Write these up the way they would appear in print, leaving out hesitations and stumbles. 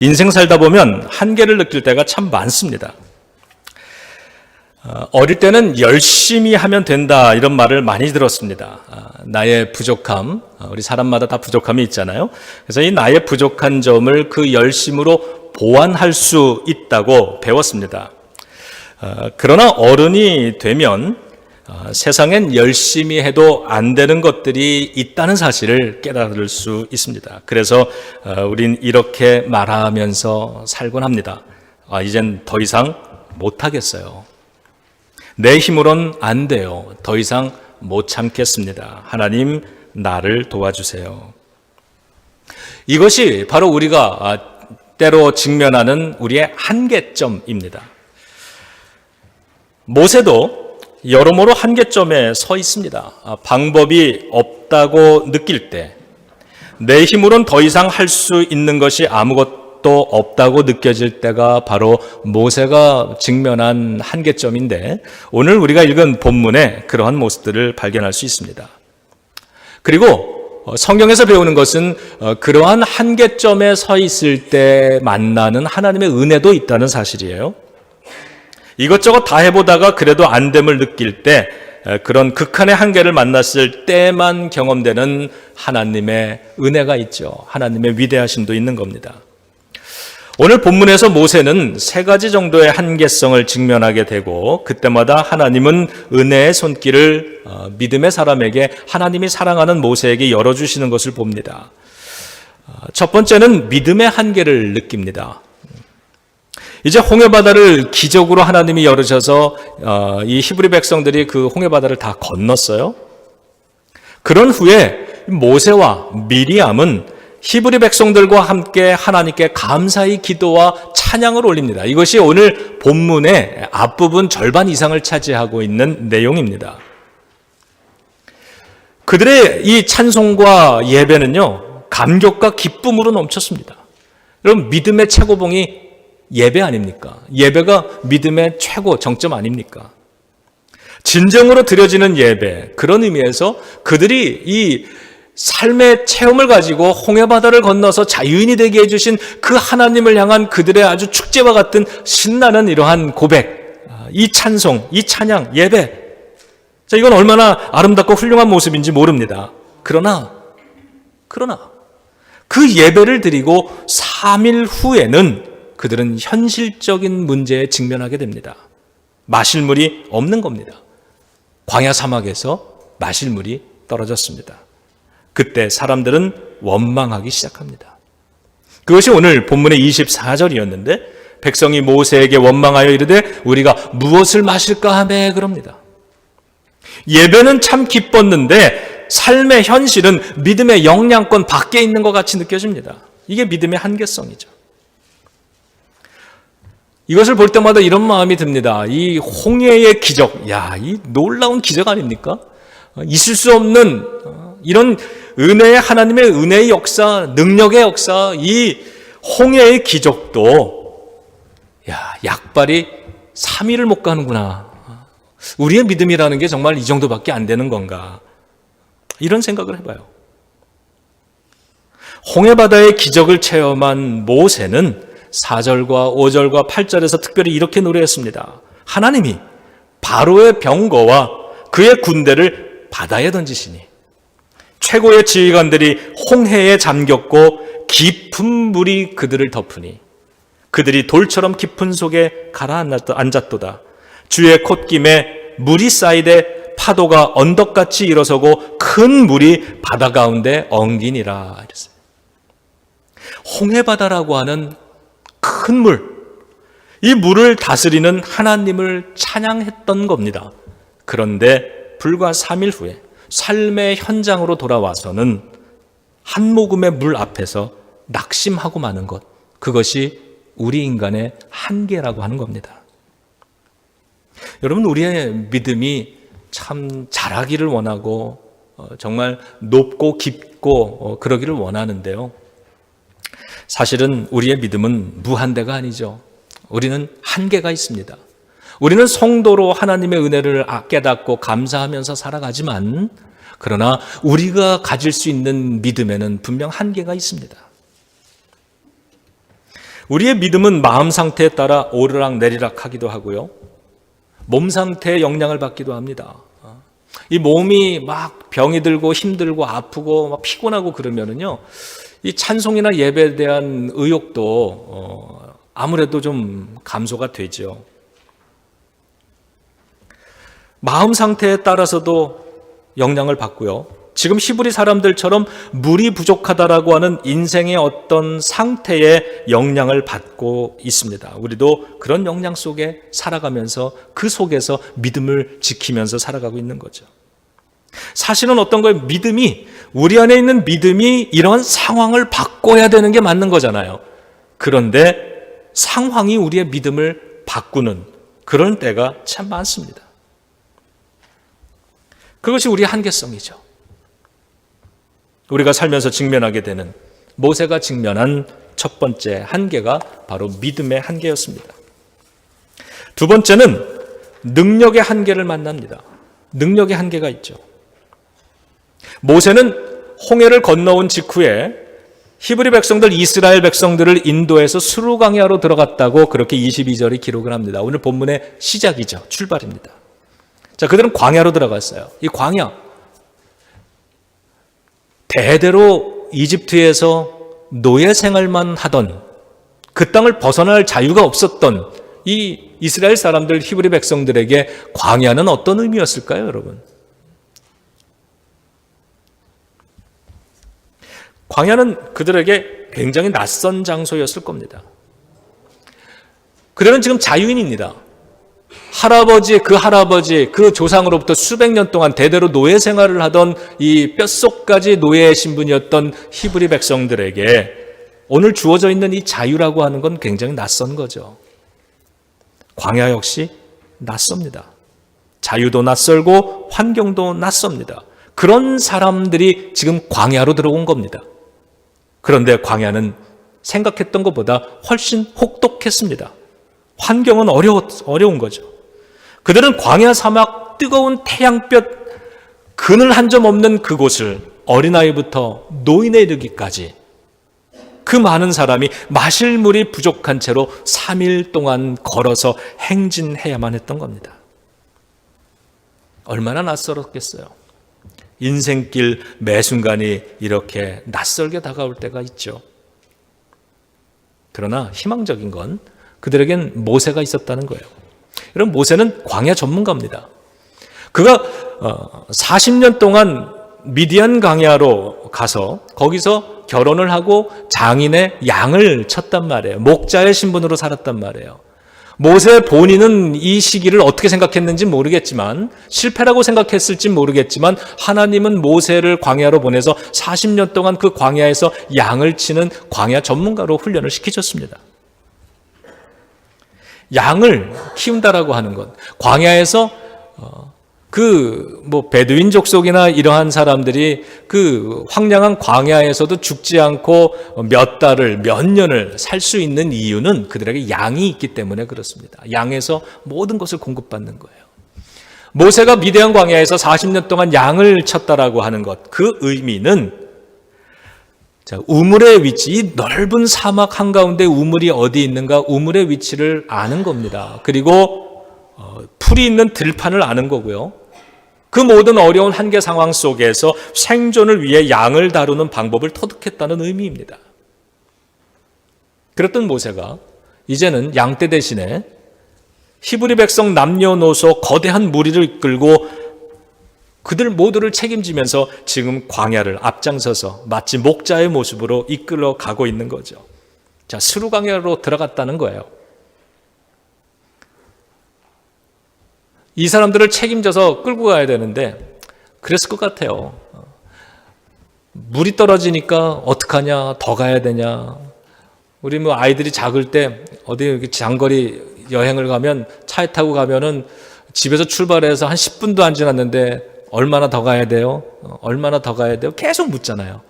인생 살다 보면 한계를 느낄 때가 참 많습니다. 어릴 때는 열심히 하면 된다 이런 말을 많이 들었습니다. 나의 부족함, 우리 사람마다 다 부족함이 있잖아요. 그래서 이 나의 부족한 점을 그 열심으로 보완할 수 있다고 배웠습니다. 그러나 어른이 되면 세상엔 열심히 해도 안 되는 것들이 있다는 사실을 깨달을 수 있습니다. 그래서 우린 이렇게 말하면서 살곤 합니다. 이젠 더 이상 못하겠어요. 내 힘으론 안 돼요. 더 이상 못 참겠습니다. 하나님, 나를 도와주세요. 이것이 바로 우리가 때로 직면하는 우리의 한계점입니다. 모세도 여러모로 한계점에 서 있습니다. 방법이 없다고 느낄 때, 내 힘으로는 더 이상 할 수 있는 것이 아무것도 없다고 느껴질 때가 바로 모세가 직면한 한계점인데, 오늘 우리가 읽은 본문에 그러한 모습들을 발견할 수 있습니다. 그리고 성경에서 배우는 것은 그러한 한계점에 서 있을 때 만나는 하나님의 은혜도 있다는 사실이에요. 이것저것 다 해보다가 그래도 안 됨을 느낄 때, 그런 극한의 한계를 만났을 때만 경험되는 하나님의 은혜가 있죠. 하나님의 위대하심도 있는 겁니다. 오늘 본문에서 모세는 세 가지 정도의 한계성을 직면하게 되고, 그때마다 하나님은 은혜의 손길을 믿음의 사람에게, 하나님이 사랑하는 모세에게 열어주시는 것을 봅니다. 첫 번째는 믿음의 한계를 느낍니다. 이제 홍해바다를 기적으로 하나님이 열으셔서 이 히브리 백성들이 그 홍해바다를 다 건넜어요. 그런 후에 모세와 미리암은 히브리 백성들과 함께 하나님께 감사의 기도와 찬양을 올립니다. 이것이 오늘 본문의 앞부분 절반 이상을 차지하고 있는 내용입니다. 그들의 이 찬송과 예배는요, 감격과 기쁨으로 넘쳤습니다. 여러분, 믿음의 최고봉이 예배 아닙니까? 예배가 믿음의 최고 정점 아닙니까? 진정으로 드려지는 예배, 그런 의미에서 그들이 이 삶의 체험을 가지고 홍해바다를 건너서 자유인이 되게 해주신 그 하나님을 향한 그들의 아주 축제와 같은 신나는 이러한 고백, 이 찬송, 이 찬양, 예배, 자, 이건 얼마나 아름답고 훌륭한 모습인지 모릅니다. 그러나 그 예배를 드리고 3일 후에는 그들은 현실적인 문제에 직면하게 됩니다. 마실 물이 없는 겁니다. 광야 사막에서 마실 물이 떨어졌습니다. 그때 사람들은 원망하기 시작합니다. 그것이 오늘 본문의 24절이었는데, 백성이 모세에게 원망하여 이르되 우리가 무엇을 마실까 하매 그럽니다. 예배는 참 기뻤는데 삶의 현실은 믿음의 영향권 밖에 있는 것 같이 느껴집니다. 이게 믿음의 한계성이죠. 이것을 볼 때마다 이런 마음이 듭니다. 이 홍해의 기적, 이 놀라운 기적 아닙니까? 있을 수 없는 이런 은혜의, 하나님의 은혜의 역사, 능력의 역사, 이 홍해의 기적도 약발이 3일을 못 가는구나. 우리의 믿음이라는 게 정말 이 정도밖에 안 되는 건가? 이런 생각을 해봐요. 홍해바다의 기적을 체험한 모세는 4절과 5절과 8절에서 특별히 이렇게 노래했습니다. 하나님이 바로의 병거와 그의 군대를 바다에 던지시니 최고의 지휘관들이 홍해에 잠겼고 깊은 물이 그들을 덮으니 그들이 돌처럼 깊은 속에 가라앉았도다. 주의 콧김에 물이 쌓이되 파도가 언덕같이 일어서고 큰 물이 바다 가운데 엉기니라. 이랬어요. 홍해바다라고 하는 큰 물, 이 물을 다스리는 하나님을 찬양했던 겁니다. 그런데 불과 3일 후에 삶의 현장으로 돌아와서는 한 모금의 물 앞에서 낙심하고 마는 것, 그것이 우리 인간의 한계라고 하는 겁니다. 여러분, 우리의 믿음이 참 자라기를 원하고 정말 높고 깊고 그러기를 원하는데요, 사실은 우리의 믿음은 무한대가 아니죠. 우리는 한계가 있습니다. 우리는 성도로 하나님의 은혜를 깨닫고 감사하면서 살아가지만, 그러나 우리가 가질 수 있는 믿음에는 분명 한계가 있습니다. 우리의 믿음은 마음 상태에 따라 오르락 내리락 하기도 하고요. 몸 상태에 영향을 받기도 합니다. 이 몸이 막 병이 들고 힘들고 아프고 막 피곤하고 그러면은요, 이 찬송이나 예배에 대한 의욕도 아무래도 좀 감소가 되죠. 마음 상태에 따라서도 영향을 받고요. 지금 히브리 사람들처럼 물이 부족하다라고 하는 인생의 어떤 상태에 영향을 받고 있습니다. 우리도 그런 영향 속에 살아가면서 그 속에서 믿음을 지키면서 살아가고 있는 거죠. 사실은 어떤 거예요? 우리 안에 있는 믿음이 이런 상황을 바꿔야 되는 게 맞는 거잖아요. 그런데 상황이 우리의 믿음을 바꾸는 그런 때가 참 많습니다. 그것이 우리의 한계성이죠. 우리가 살면서 직면하게 되는, 모세가 직면한 첫 번째 한계가 바로 믿음의 한계였습니다. 두 번째는 능력의 한계를 만납니다. 능력의 한계가 있죠. 모세는 홍해를 건너온 직후에 히브리 백성들, 이스라엘 백성들을 인도해서 수르 광야로 들어갔다고 그렇게 22절이 기록을 합니다. 오늘 본문의 시작이죠. 출발입니다. 자, 그들은 광야로 들어갔어요. 이 광야, 대대로 이집트에서 노예 생활만 하던, 그 땅을 벗어날 자유가 없었던 이 이스라엘 사람들, 히브리 백성들에게 광야는 어떤 의미였을까요, 여러분? 광야는 그들에게 굉장히 낯선 장소였을 겁니다. 그들은 지금 자유인입니다. 할아버지, 그 조상으로부터 수백 년 동안 대대로 노예 생활을 하던 이 뼛속까지 노예의 신분이었던 히브리 백성들에게 오늘 주어져 있는 이 자유라고 하는 건 굉장히 낯선 거죠. 광야 역시 낯섭니다. 자유도 낯설고 환경도 낯섭니다. 그런 사람들이 지금 광야로 들어온 겁니다. 그런데 광야는 생각했던 것보다 훨씬 혹독했습니다. 환경은 어려운 거죠. 그들은 광야 사막, 뜨거운 태양볕, 그늘 한 점 없는 그곳을 어린아이부터 노인에 이르기까지 그 많은 사람이 마실 물이 부족한 채로 3일 동안 걸어서 행진해야만 했던 겁니다. 얼마나 낯설었겠어요. 인생길 매 순간이 이렇게 낯설게 다가올 때가 있죠. 그러나 희망적인 건 그들에겐 모세가 있었다는 거예요. 여러분, 모세는 광야 전문가입니다. 그가 40년 동안 미디안 광야로 가서 거기서 결혼을 하고 장인의 양을 쳤단 말이에요. 목자의 신분으로 살았단 말이에요. 모세 본인은 이 시기를 어떻게 생각했는지 모르겠지만, 실패라고 생각했을지 모르겠지만, 하나님은 모세를 광야로 보내서 40년 동안 그 광야에서 양을 치는 광야 전문가로 훈련을 시키셨습니다. 양을 키운다라고 하는 것, 광야에서 베두인 족속이나 이러한 사람들이 그 황량한 광야에서도 죽지 않고 몇 달을, 몇 년을 살 수 있는 이유는 그들에게 양이 있기 때문에 그렇습니다. 양에서 모든 것을 공급받는 거예요. 모세가 미디안 광야에서 40년 동안 양을 쳤다라고 하는 것, 그 의미는 우물의 위치, 이 넓은 사막 한가운데 우물이 어디 있는가, 우물의 위치를 아는 겁니다. 그리고 풀이 있는 들판을 아는 거고요. 그 모든 어려운 한계 상황 속에서 생존을 위해 양을 다루는 방법을 터득했다는 의미입니다. 그랬던 모세가 이제는 양떼 대신에 히브리 백성 남녀노소 거대한 무리를 이끌고 그들 모두를 책임지면서 지금 광야를 앞장서서 마치 목자의 모습으로 이끌어 가고 있는 거죠. 자, 스루 광야로 들어갔다는 거예요. 이 사람들을 책임져서 끌고 가야 되는데 그랬을 것 같아요. 물이 떨어지니까 어떡하냐, 더 가야 되냐. 우리 아이들이 작을 때 어디 장거리 여행을 가면 차에 타고 가면은 집에서 출발해서 한 10분도 안 지났는데 얼마나 더 가야 돼요? 얼마나 더 가야 돼요? 계속 묻잖아요.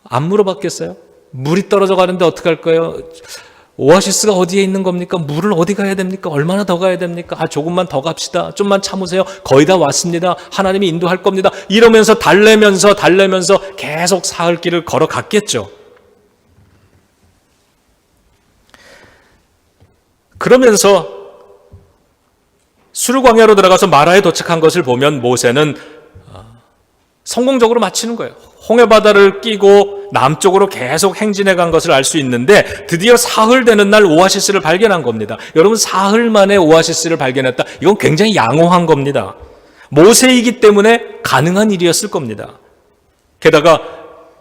안 물어봤겠어요? 물이 떨어져 가는데 어떡할 거예요? 오아시스가 어디에 있는 겁니까? 물을 어디 가야 됩니까? 얼마나 더 가야 됩니까? 조금만 더 갑시다. 좀만 참으세요. 거의 다 왔습니다. 하나님이 인도할 겁니다. 이러면서 달래면서 계속 사흘 길을 걸어갔겠죠. 그러면서 수르광야로 들어가서 마라에 도착한 것을 보면 모세는 성공적으로 마치는 거예요. 홍해바다를 끼고 남쪽으로 계속 행진해 간 것을 알 수 있는데 드디어 사흘 되는 날 오아시스를 발견한 겁니다. 여러분, 사흘 만에 오아시스를 발견했다. 이건 굉장히 양호한 겁니다. 모세이기 때문에 가능한 일이었을 겁니다. 게다가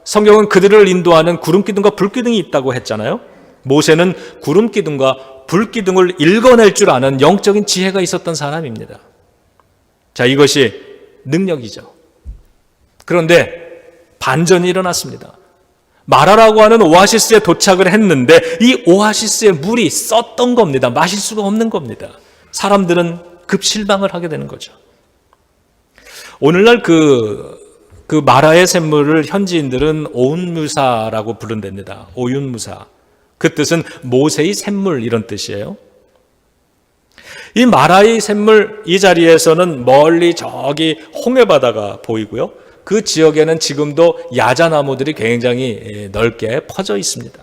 성경은 그들을 인도하는 구름기둥과 불기둥이 있다고 했잖아요. 모세는 구름기둥과 불기둥을 읽어낼 줄 아는 영적인 지혜가 있었던 사람입니다. 자, 이것이 능력이죠. 그런데 반전이 일어났습니다. 마라라고 하는 오아시스에 도착을 했는데 이 오아시스의 물이 썼던 겁니다. 마실 수가 없는 겁니다. 사람들은 급 실망을 하게 되는 거죠. 오늘날 그 마라의 샘물을 현지인들은 오운무사라고 부른답니다. 오윤무사. 그 뜻은 모세의 샘물, 이런 뜻이에요. 이 마라의 샘물, 이 자리에서는 멀리 저기 홍해바다가 보이고요. 그 지역에는 지금도 야자나무들이 굉장히 넓게 퍼져 있습니다.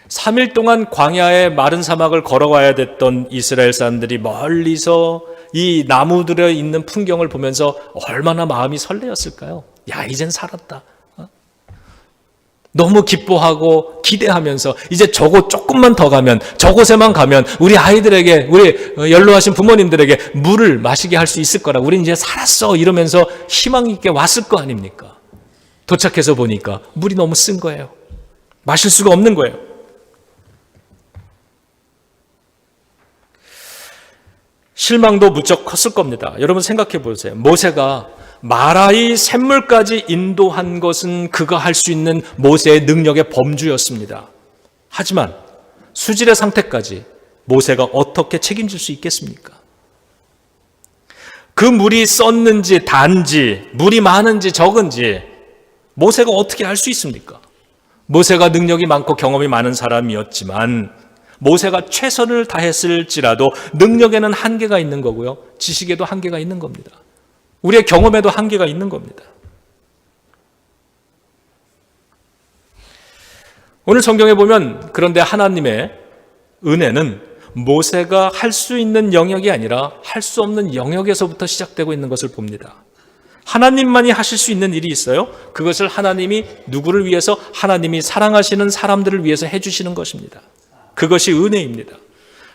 3일 동안 광야의 마른 사막을 걸어가야 됐던 이스라엘 사람들이 멀리서 이 나무들에 있는 풍경을 보면서 얼마나 마음이 설레었을까요? 야, 이젠 살았다. 너무 기뻐하고 기대하면서 이제 저곳 조금만 더 가면, 저곳에만 가면 우리 아이들에게, 우리 연로하신 부모님들에게 물을 마시게 할 수 있을 거라, 우린 이제 살았어, 이러면서 희망 있게 왔을 거 아닙니까? 도착해서 보니까 물이 너무 쓴 거예요. 마실 수가 없는 거예요. 실망도 무척 컸을 겁니다. 여러분 생각해 보세요. 모세가 마라의 샘물까지 인도한 것은 그가 할 수 있는 모세의 능력의 범주였습니다. 하지만 수질의 상태까지 모세가 어떻게 책임질 수 있겠습니까? 그 물이 썼는지 단지, 물이 많은지 적은지 모세가 어떻게 알 수 있습니까? 모세가 능력이 많고 경험이 많은 사람이었지만 모세가 최선을 다했을지라도 능력에는 한계가 있는 거고요. 지식에도 한계가 있는 겁니다. 우리의 경험에도 한계가 있는 겁니다. 오늘 성경에 보면 그런데 하나님의 은혜는 모세가 할 수 있는 영역이 아니라 할 수 없는 영역에서부터 시작되고 있는 것을 봅니다. 하나님만이 하실 수 있는 일이 있어요. 그것을 하나님이 누구를 위해서? 하나님이 사랑하시는 사람들을 위해서 해주시는 것입니다. 그것이 은혜입니다.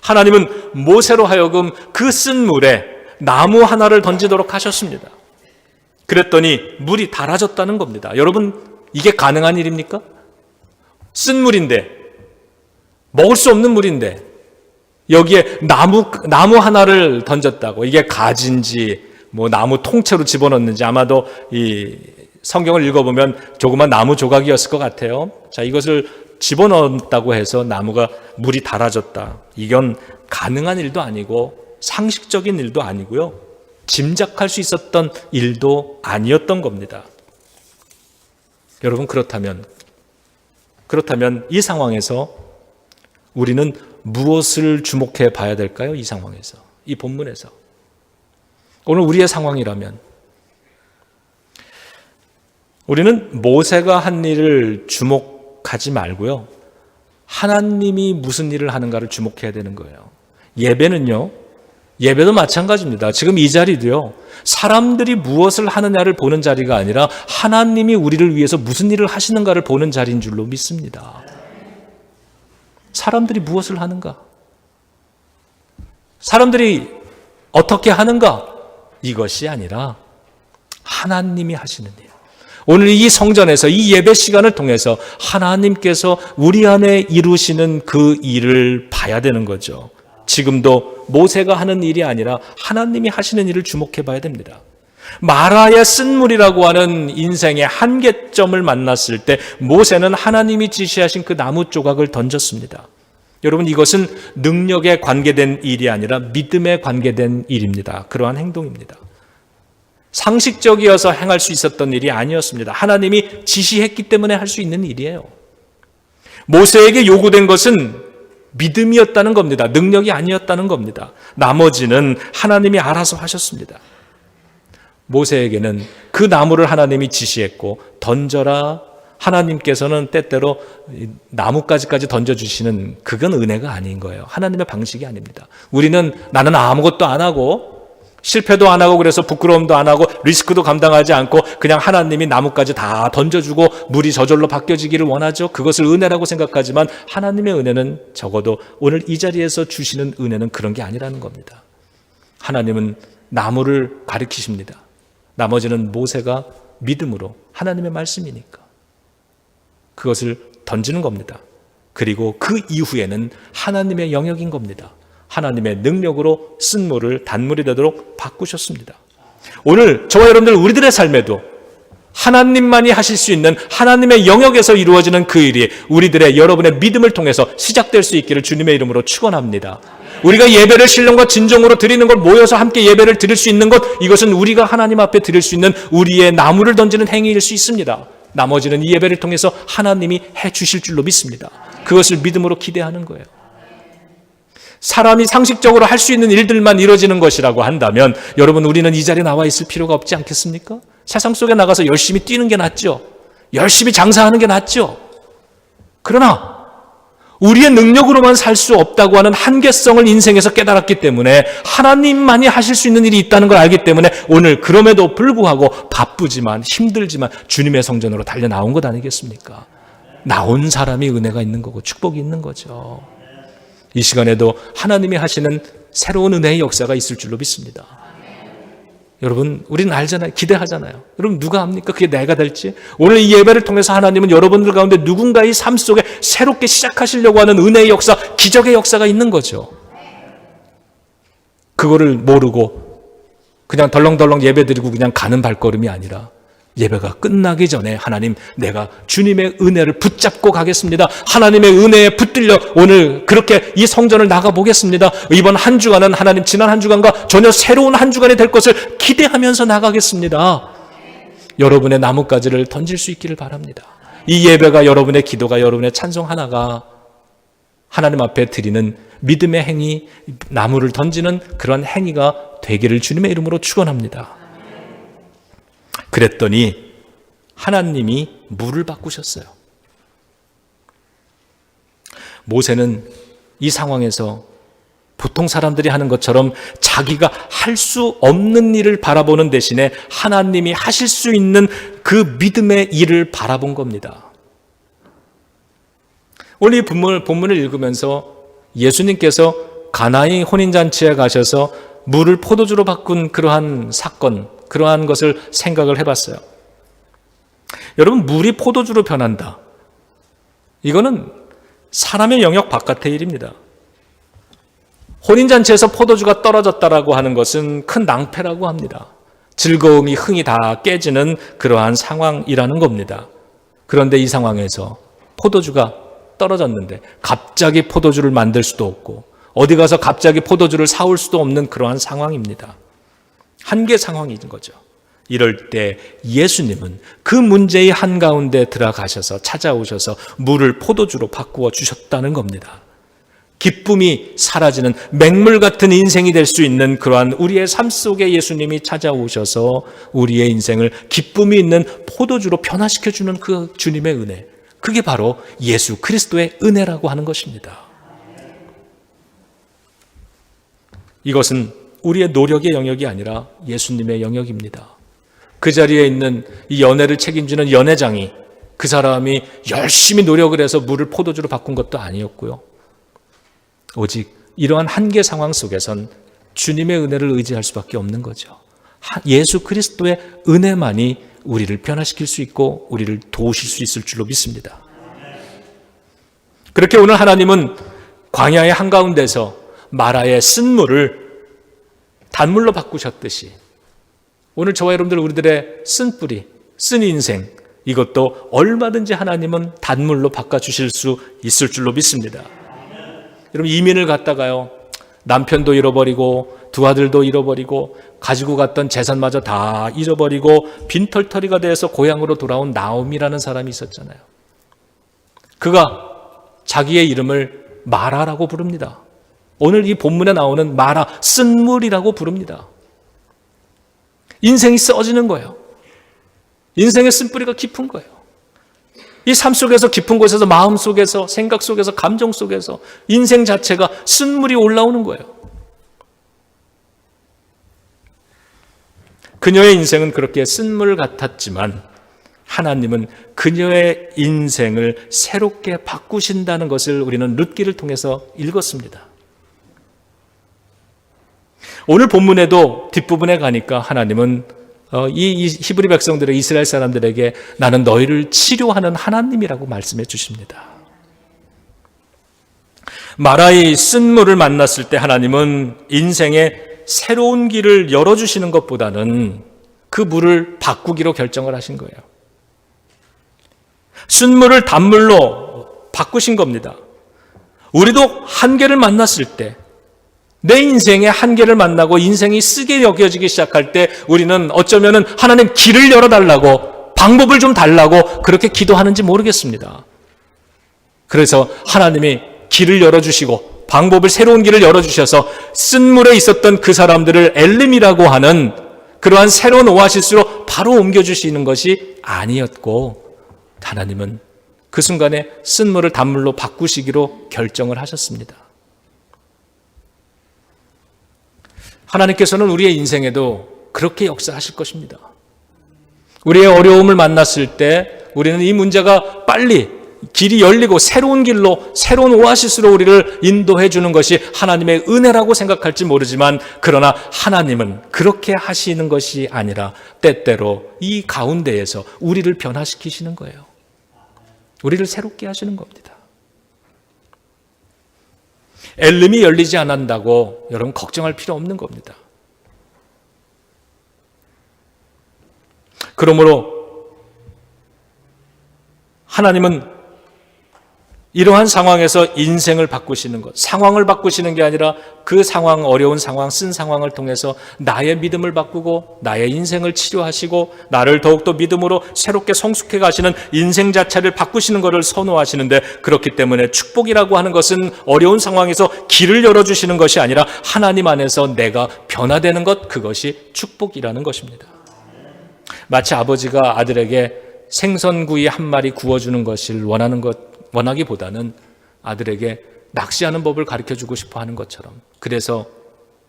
하나님은 모세로 하여금 그 쓴 물에 나무 하나를 던지도록 하셨습니다. 그랬더니 물이 달아졌다는 겁니다. 여러분, 이게 가능한 일입니까? 쓴 물인데, 먹을 수 없는 물인데 여기에 나무 하나를 던졌다고, 이게 가지인지 뭐 나무 통째로 집어넣는지, 아마도 이 성경을 읽어보면 조그만 나무 조각이었을 것 같아요. 자, 이것을 집어넣었다고 해서 물이 달아졌다. 이건 가능한 일도 아니고 상식적인 일도 아니고요. 짐작할 수 있었던 일도 아니었던 겁니다. 여러분, 그렇다면 이 상황에서 우리는 무엇을 주목해 봐야 될까요? 이 상황에서, 이 본문에서. 오늘 우리의 상황이라면 우리는 모세가 한 일을 주목하지 말고요, 하나님이 무슨 일을 하는가를 주목해야 되는 거예요. 예배도 마찬가지입니다. 지금 이 자리도요, 사람들이 무엇을 하느냐를 보는 자리가 아니라 하나님이 우리를 위해서 무슨 일을 하시는가를 보는 자리인 줄로 믿습니다. 사람들이 무엇을 하는가? 사람들이 어떻게 하는가? 이것이 아니라 하나님이 하시는 일. 오늘 이 성전에서 이 예배 시간을 통해서 하나님께서 우리 안에 이루시는 그 일을 봐야 되는 거죠. 지금도 모세가 하는 일이 아니라 하나님이 하시는 일을 주목해 봐야 됩니다. 마라의 쓴물이라고 하는 인생의 한계점을 만났을 때 모세는 하나님이 지시하신 그 나무 조각을 던졌습니다. 여러분, 이것은 능력에 관계된 일이 아니라 믿음에 관계된 일입니다. 그러한 행동입니다. 상식적이어서 행할 수 있었던 일이 아니었습니다. 하나님이 지시했기 때문에 할 수 있는 일이에요. 모세에게 요구된 것은 믿음이었다는 겁니다. 능력이 아니었다는 겁니다. 나머지는 하나님이 알아서 하셨습니다. 모세에게는 그 나무를 하나님이 지시했고 던져라 하나님께서는 때때로 나뭇가지까지 던져주시는 그건 은혜가 아닌 거예요. 하나님의 방식이 아닙니다. 우리는 나는 아무것도 안 하고 실패도 안 하고 그래서 부끄러움도 안 하고 리스크도 감당하지 않고 그냥 하나님이 나뭇가지 다 던져주고 물이 저절로 바뀌어지기를 원하죠. 그것을 은혜라고 생각하지만 하나님의 은혜는 적어도 오늘 이 자리에서 주시는 은혜는 그런 게 아니라는 겁니다. 하나님은 나무를 가리키십니다. 나머지는 모세가 믿음으로 하나님의 말씀이니까 그것을 던지는 겁니다. 그리고 그 이후에는 하나님의 영역인 겁니다. 하나님의 능력으로 쓴물을 단물이 되도록 바꾸셨습니다. 오늘 저와 여러분들 우리들의 삶에도 하나님만이 하실 수 있는 하나님의 영역에서 이루어지는 그 일이 우리들의 여러분의 믿음을 통해서 시작될 수 있기를 주님의 이름으로 축원합니다. 우리가 예배를 신령과 진정으로 드리는 것, 모여서 함께 예배를 드릴 수 있는 것, 이것은 우리가 하나님 앞에 드릴 수 있는 우리의 나무를 던지는 행위일 수 있습니다. 나머지는 이 예배를 통해서 하나님이 해 주실 줄로 믿습니다. 그것을 믿음으로 기대하는 거예요. 사람이 상식적으로 할 수 있는 일들만 이루어지는 것이라고 한다면 여러분 우리는 이 자리에 나와 있을 필요가 없지 않겠습니까? 세상 속에 나가서 열심히 뛰는 게 낫죠. 열심히 장사하는 게 낫죠. 그러나 우리의 능력으로만 살 수 없다고 하는 한계성을 인생에서 깨달았기 때문에 하나님만이 하실 수 있는 일이 있다는 걸 알기 때문에 오늘 그럼에도 불구하고 바쁘지만 힘들지만 주님의 성전으로 달려나온 것 아니겠습니까? 나온 사람이 은혜가 있는 거고 축복이 있는 거죠. 이 시간에도 하나님이 하시는 새로운 은혜의 역사가 있을 줄로 믿습니다. 여러분 우리는 알잖아요. 기대하잖아요. 여러분 누가 합니까? 그게 내가 될지. 오늘 이 예배를 통해서 하나님은 여러분들 가운데 누군가의 삶 속에 새롭게 시작하시려고 하는 은혜의 역사, 기적의 역사가 있는 거죠. 그거를 모르고 그냥 덜렁덜렁 예배드리고 그냥 가는 발걸음이 아니라 예배가 끝나기 전에 하나님 내가 주님의 은혜를 붙잡고 가겠습니다. 하나님의 은혜에 붙들려 오늘 그렇게 이 성전을 나가보겠습니다. 이번 한 주간은 하나님 지난 한 주간과 전혀 새로운 한 주간이 될 것을 기대하면서 나가겠습니다. 여러분의 나뭇가지를 던질 수 있기를 바랍니다. 이 예배가 여러분의 기도가 여러분의 찬송 하나가 하나님 앞에 드리는 믿음의 행위, 나무를 던지는 그런 행위가 되기를 주님의 이름으로 축원합니다. 그랬더니 하나님이 물을 바꾸셨어요. 모세는 이 상황에서 보통 사람들이 하는 것처럼 자기가 할 수 없는 일을 바라보는 대신에 하나님이 하실 수 있는 그 믿음의 일을 바라본 겁니다. 오늘 이 본문을 읽으면서 예수님께서 가나의 혼인잔치에 가셔서 물을 포도주로 바꾼 그러한 사건, 그러한 것을 생각을 해봤어요. 여러분 물이 포도주로 변한다. 이거는 사람의 영역 바깥의 일입니다. 혼인잔치에서 포도주가 떨어졌다라고 하는 것은 큰 낭패라고 합니다. 즐거움이 흥이 다 깨지는 그러한 상황이라는 겁니다. 그런데 이 상황에서 포도주가 떨어졌는데 갑자기 포도주를 만들 수도 없고 어디 가서 갑자기 포도주를 사올 수도 없는 그러한 상황입니다. 한계 상황인 거죠. 이럴 때 예수님은 그 문제의 한가운데 들어가셔서 찾아오셔서 물을 포도주로 바꾸어 주셨다는 겁니다. 기쁨이 사라지는 맹물 같은 인생이 될 수 있는 그러한 우리의 삶 속에 예수님이 찾아오셔서 우리의 인생을 기쁨이 있는 포도주로 변화시켜주는 그 주님의 은혜, 그게 바로 예수 그리스도의 은혜라고 하는 것입니다. 이것은 우리의 노력의 영역이 아니라 예수님의 영역입니다. 그 자리에 있는 이 연회를 책임지는 연회장이 그 사람이 열심히 노력을 해서 물을 포도주로 바꾼 것도 아니었고요. 오직 이러한 한계 상황 속에선 주님의 은혜를 의지할 수밖에 없는 거죠. 예수 그리스도의 은혜만이 우리를 변화시킬 수 있고 우리를 도우실 수 있을 줄로 믿습니다. 그렇게 오늘 하나님은 광야의 한가운데서 마라의 쓴물을 단물로 바꾸셨듯이 오늘 저와 여러분들 우리들의 쓴 뿌리, 쓴 인생, 이것도 얼마든지 하나님은 단물로 바꿔주실 수 있을 줄로 믿습니다. 여러분 이민을 갔다가요, 남편도 잃어버리고 두 아들도 잃어버리고 가지고 갔던 재산마저 다 잃어버리고 빈털터리가 돼서 고향으로 돌아온 나옴이라는 사람이 있었잖아요. 그가 자기의 이름을 마라라고 부릅니다. 오늘 이 본문에 나오는 마라, 쓴물이라고 부릅니다. 인생이 써지는 거예요. 인생의 쓴뿌리가 깊은 거예요. 이 삶 속에서, 깊은 곳에서, 마음 속에서, 생각 속에서, 감정 속에서 인생 자체가 쓴물이 올라오는 거예요. 그녀의 인생은 그렇게 쓴물 같았지만 하나님은 그녀의 인생을 새롭게 바꾸신다는 것을 우리는 룻기를 통해서 읽었습니다. 오늘 본문에도 뒷부분에 가니까 하나님은 이 히브리 백성들의, 이스라엘 사람들에게 나는 너희를 치료하는 하나님이라고 말씀해 주십니다. 마라의 쓴물을 만났을 때 하나님은 인생의 새로운 길을 열어주시는 것보다는 그 물을 바꾸기로 결정을 하신 거예요. 쓴물을 단물로 바꾸신 겁니다. 우리도 한계를 만났을 때, 내 인생의 한계를 만나고 인생이 쓰게 여겨지기 시작할 때 우리는 어쩌면은 하나님 길을 열어달라고, 방법을 좀 달라고 그렇게 기도하는지 모르겠습니다. 그래서 하나님이 길을 열어주시고 방법을, 새로운 길을 열어주셔서 쓴물에 있었던 그 사람들을 엘림이라고 하는 그러한 새로운 오아시스로 바로 옮겨주시는 것이 아니었고, 하나님은 그 순간에 쓴물을 단물로 바꾸시기로 결정을 하셨습니다. 하나님께서는 우리의 인생에도 그렇게 역사하실 것입니다. 우리의 어려움을 만났을 때 우리는 이 문제가 빨리 길이 열리고 새로운 길로, 새로운 오아시스로 우리를 인도해 주는 것이 하나님의 은혜라고 생각할지 모르지만, 그러나 하나님은 그렇게 하시는 것이 아니라 때때로 이 가운데에서 우리를 변화시키시는 거예요. 우리를 새롭게 하시는 겁니다. 엘림이 열리지 않는다고 여러분 걱정할 필요 없는 겁니다. 그러므로 하나님은 이러한 상황에서 인생을 바꾸시는 것, 상황을 바꾸시는 게 아니라 그 상황, 어려운 상황, 쓴 상황을 통해서 나의 믿음을 바꾸고 나의 인생을 치료하시고 나를 더욱더 믿음으로 새롭게 성숙해 가시는 인생 자체를 바꾸시는 것을 선호하시는데, 그렇기 때문에 축복이라고 하는 것은 어려운 상황에서 길을 열어주시는 것이 아니라 하나님 안에서 내가 변화되는 것, 그것이 축복이라는 것입니다. 마치 아버지가 아들에게 생선구이 한 마리 구워주는 것을 원하기보다는 아들에게 낚시하는 법을 가르쳐주고 싶어 하는 것처럼, 그래서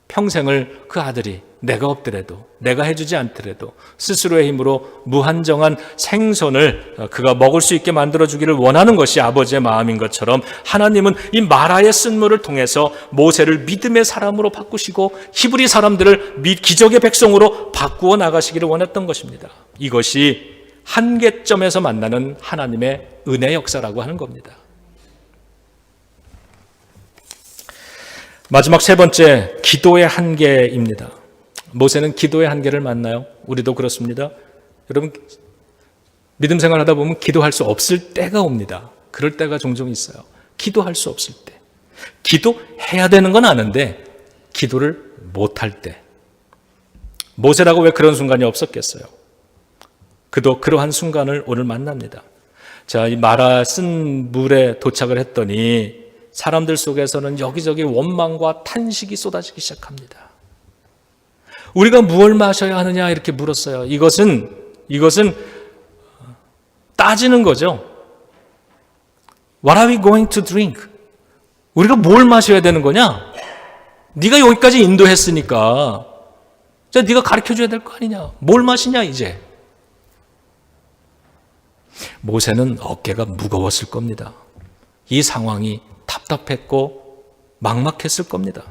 평생을 그 아들이 내가 없더라도, 내가 해주지 않더라도 스스로의 힘으로 무한정한 생선을 그가 먹을 수 있게 만들어주기를 원하는 것이 아버지의 마음인 것처럼, 하나님은 이 마라의 쓴물을 통해서 모세를 믿음의 사람으로 바꾸시고 히브리 사람들을 기적의 백성으로 바꾸어 나가시기를 원했던 것입니다. 이것이 한계점에서 만나는 하나님의 은혜 역사라고 하는 겁니다. 마지막 세 번째, 기도의 한계입니다. 모세는 기도의 한계를 만나요. 우리도 그렇습니다. 여러분, 믿음 생활하다 보면 기도할 수 없을 때가 옵니다. 그럴 때가 종종 있어요. 기도할 수 없을 때. 기도해야 되는 건 아는데 기도를 못할 때. 모세라고 왜 그런 순간이 없었겠어요? 그도 그러한 순간을 오늘 만납니다. 자, 이 마라 쓴 물에 도착을 했더니 사람들 속에서는 여기저기 원망과 탄식이 쏟아지기 시작합니다. 우리가 무엇을 마셔야 하느냐 이렇게 물었어요. 이것은 따지는 거죠. What are we going to drink? 우리가 뭘 마셔야 되는 거냐? 네가 여기까지 인도했으니까 자, 네가 가르쳐줘야 될 거 아니냐? 뭘 마시냐 이제? 모세는 어깨가 무거웠을 겁니다. 이 상황이 답답했고 막막했을 겁니다.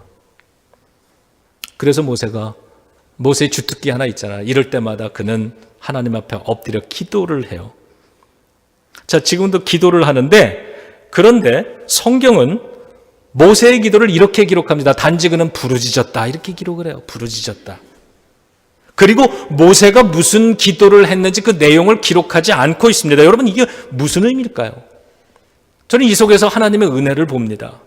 그래서 모세의 주특기 하나 있잖아요. 이럴 때마다 그는 하나님 앞에 엎드려 기도를 해요. 자, 지금도 기도를 하는데, 그런데 성경은 모세의 기도를 이렇게 기록합니다. 단지 그는 부르짖었다 이렇게 기록을 해요. 부르짖었다. 그리고 모세가 무슨 기도를 했는지 그 내용을 기록하지 않고 있습니다. 여러분, 이게 무슨 의미일까요? 저는 이 속에서 하나님의 은혜를 봅니다.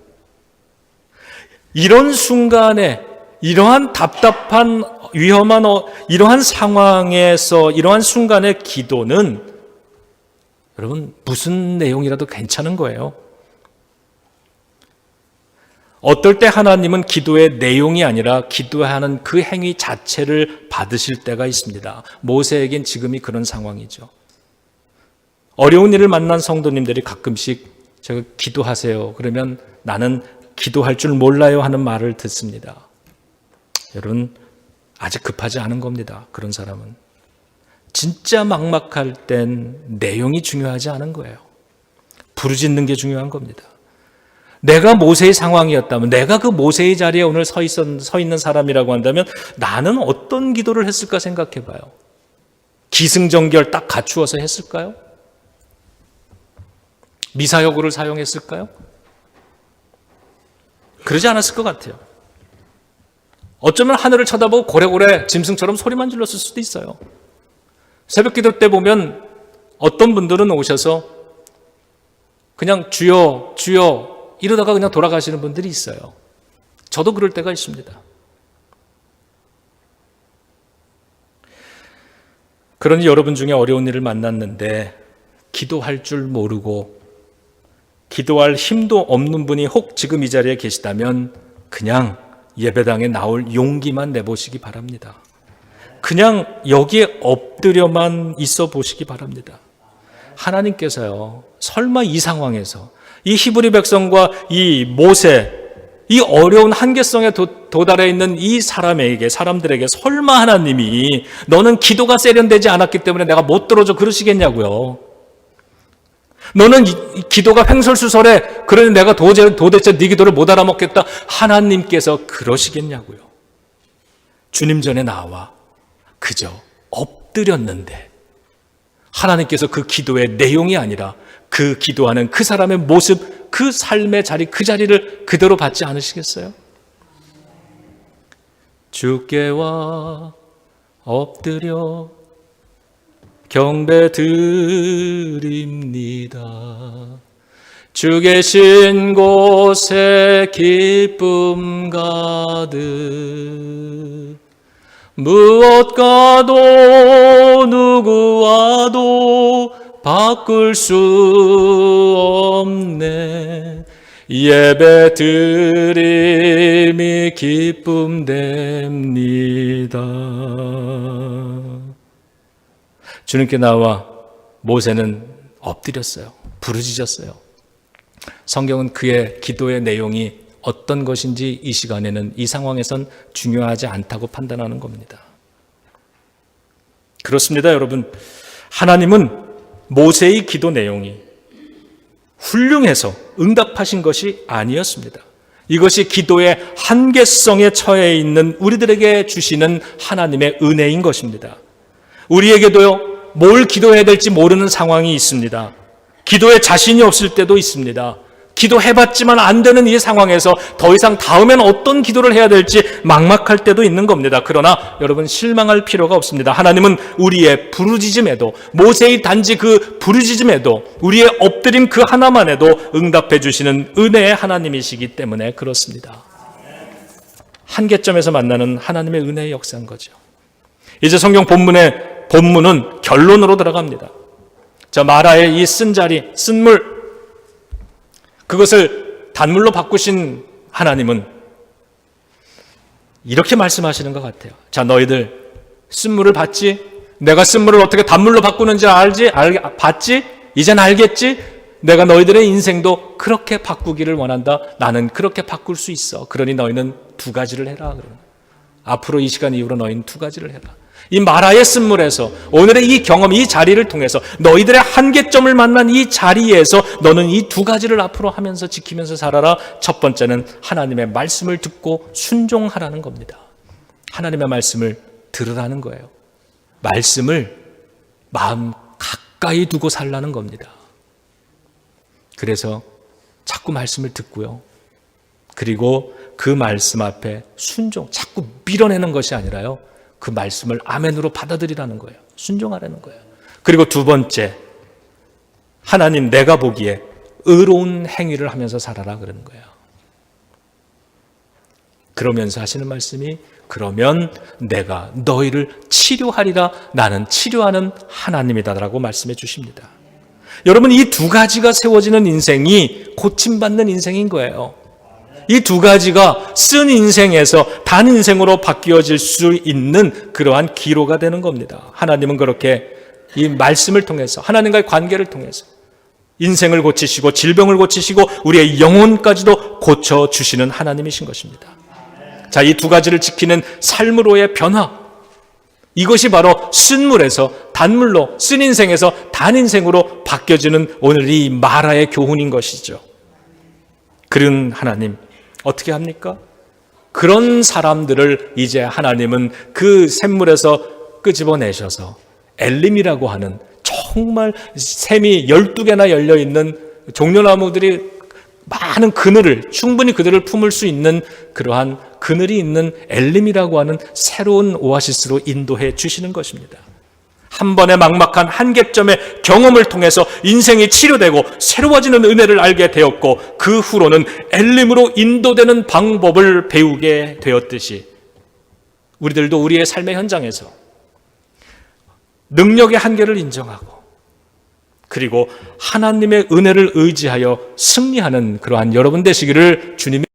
이런 순간에, 이러한 답답한, 위험한 이러한 상황에서, 이러한 순간의 기도는 여러분 무슨 내용이라도 괜찮은 거예요. 어떨 때 하나님은 기도의 내용이 아니라 기도하는 그 행위 자체를 받으실 때가 있습니다. 모세에겐 지금이 그런 상황이죠. 어려운 일을 만난 성도님들이 가끔씩 제가 기도하세요. 그러면 나는 기도할 줄 몰라요 하는 말을 듣습니다. 여러분, 아직 급하지 않은 겁니다. 그런 사람은. 진짜 막막할 땐 내용이 중요하지 않은 거예요. 부르짖는 게 중요한 겁니다. 내가 모세의 상황이었다면, 내가 그 모세의 자리에 오늘 서 있는 사람이라고 한다면 나는 어떤 기도를 했을까 생각해 봐요. 기승전결 딱 갖추어서 했을까요? 미사여구를 사용했을까요? 그러지 않았을 것 같아요. 어쩌면 하늘을 쳐다보고 고래고래 짐승처럼 소리만 질렀을 수도 있어요. 새벽 기도 때 보면 어떤 분들은 오셔서 그냥 주여 주여 이러다가 그냥 돌아가시는 분들이 있어요. 저도 그럴 때가 있습니다. 그러니 여러분 중에 어려운 일을 만났는데 기도할 줄 모르고 기도할 힘도 없는 분이 혹 지금 이 자리에 계시다면 그냥 예배당에 나올 용기만 내보시기 바랍니다. 그냥 여기에 엎드려만 있어 보시기 바랍니다. 하나님께서요, 설마 이 상황에서 이 히브리 백성과 이 모세, 이 어려운 한계성에 도달해 있는 이 사람들에게 설마 하나님이 너는 기도가 세련되지 않았기 때문에 내가 못 들어줘 그러시겠냐고요. 너는 기도가 횡설수설해. 그러니 내가 도대체 네 기도를 못 알아먹겠다. 하나님께서 그러시겠냐고요. 주님 전에 나와 그저 엎드렸는데 하나님께서 그 기도의 내용이 아니라 그 기도하는 그 사람의 모습, 그 삶의 자리, 그 자리를 그대로 받지 않으시겠어요? 주께와 엎드려 경배 드립니다. 주 계신 곳에 기쁨 가득 무엇과도 누구와도 바꿀 수 없네. 예배 드림이 기쁨 됩니다. 주님께 나와 모세는 엎드렸어요. 부르짖었어요. 성경은 그의 기도의 내용이 어떤 것인지 이 시간에는 이 상황에선 중요하지 않다고 판단하는 겁니다. 그렇습니다, 여러분. 하나님은 모세의 기도 내용이 훌륭해서 응답하신 것이 아니었습니다. 이것이 기도의 한계성에 처해 있는 우리들에게 주시는 하나님의 은혜인 것입니다. 우리에게도요, 뭘 기도해야 될지 모르는 상황이 있습니다. 기도에 자신이 없을 때도 있습니다. 기도해봤지만 안 되는 이 상황에서 더 이상 다음엔 어떤 기도를 해야 될지 막막할 때도 있는 겁니다. 그러나 여러분, 실망할 필요가 없습니다. 하나님은 우리의 부르짖음에도, 모세의 단지 그 부르짖음에도, 우리의 엎드림 그 하나만 해도 응답해 주시는 은혜의 하나님이시기 때문에 그렇습니다. 한계점에서 만나는 하나님의 은혜의 역사인 거죠. 이제 성경 본문은 결론으로 들어갑니다. 자, 마라의 이 쓴 물, 그것을 단물로 바꾸신 하나님은 이렇게 말씀하시는 것 같아요. 자, 너희들 쓴물을 봤지? 내가 쓴물을 어떻게 단물로 바꾸는지 봤지? 이젠 알겠지? 내가 너희들의 인생도 그렇게 바꾸기를 원한다. 나는 그렇게 바꿀 수 있어. 그러니 너희는 두 가지를 해라. 앞으로 이 시간 이후로 너희는 두 가지를 해라. 이 마라의 쓴물에서, 오늘의 이 경험, 이 자리를 통해서, 너희들의 한계점을 만난 이 자리에서 너는 이 두 가지를 앞으로 하면서 지키면서 살아라. 첫 번째는 하나님의 말씀을 듣고 순종하라는 겁니다. 하나님의 말씀을 들으라는 거예요. 말씀을 마음 가까이 두고 살라는 겁니다. 그래서 자꾸 말씀을 듣고요, 그리고 그 말씀 앞에 자꾸 밀어내는 것이 아니라요, 그 말씀을 아멘으로 받아들이라는 거예요. 순종하라는 거예요. 그리고 두 번째, 하나님 내가 보기에 의로운 행위를 하면서 살아라 그러는 거예요. 그러면서 하시는 말씀이, 그러면 내가 너희를 치료하리라. 나는 치료하는 하나님이다라고 말씀해 주십니다. 여러분, 이 두 가지가 세워지는 인생이 고침받는 인생인 거예요. 이 두 가지가 쓴 인생에서 단 인생으로 바뀌어질 수 있는 그러한 기로가 되는 겁니다. 하나님은 그렇게 이 말씀을 통해서, 하나님과의 관계를 통해서 인생을 고치시고 질병을 고치시고 우리의 영혼까지도 고쳐주시는 하나님이신 것입니다. 자, 이 두 가지를 지키는 삶으로의 변화, 이것이 바로 쓴 물에서 단물로, 쓴 인생에서 단인생으로 바뀌어지는 오늘 이 마라의 교훈인 것이죠. 그런 하나님 어떻게 합니까? 그런 사람들을 이제 하나님은 그 샘물에서 끄집어내셔서 엘림이라고 하는 정말 샘이 12개나 열려있는 종려나무들이 많은 그늘을, 충분히 그들을 품을 수 있는 그러한 그늘이 있는 엘림이라고 하는 새로운 오아시스로 인도해 주시는 것입니다. 한 번의 막막한 한계점의 경험을 통해서 인생이 치료되고 새로워지는 은혜를 알게 되었고, 그 후로는 엘림으로 인도되는 방법을 배우게 되었듯이 우리들도 우리의 삶의 현장에서 능력의 한계를 인정하고 그리고 하나님의 은혜를 의지하여 승리하는 그러한 여러분 되시기를 주님의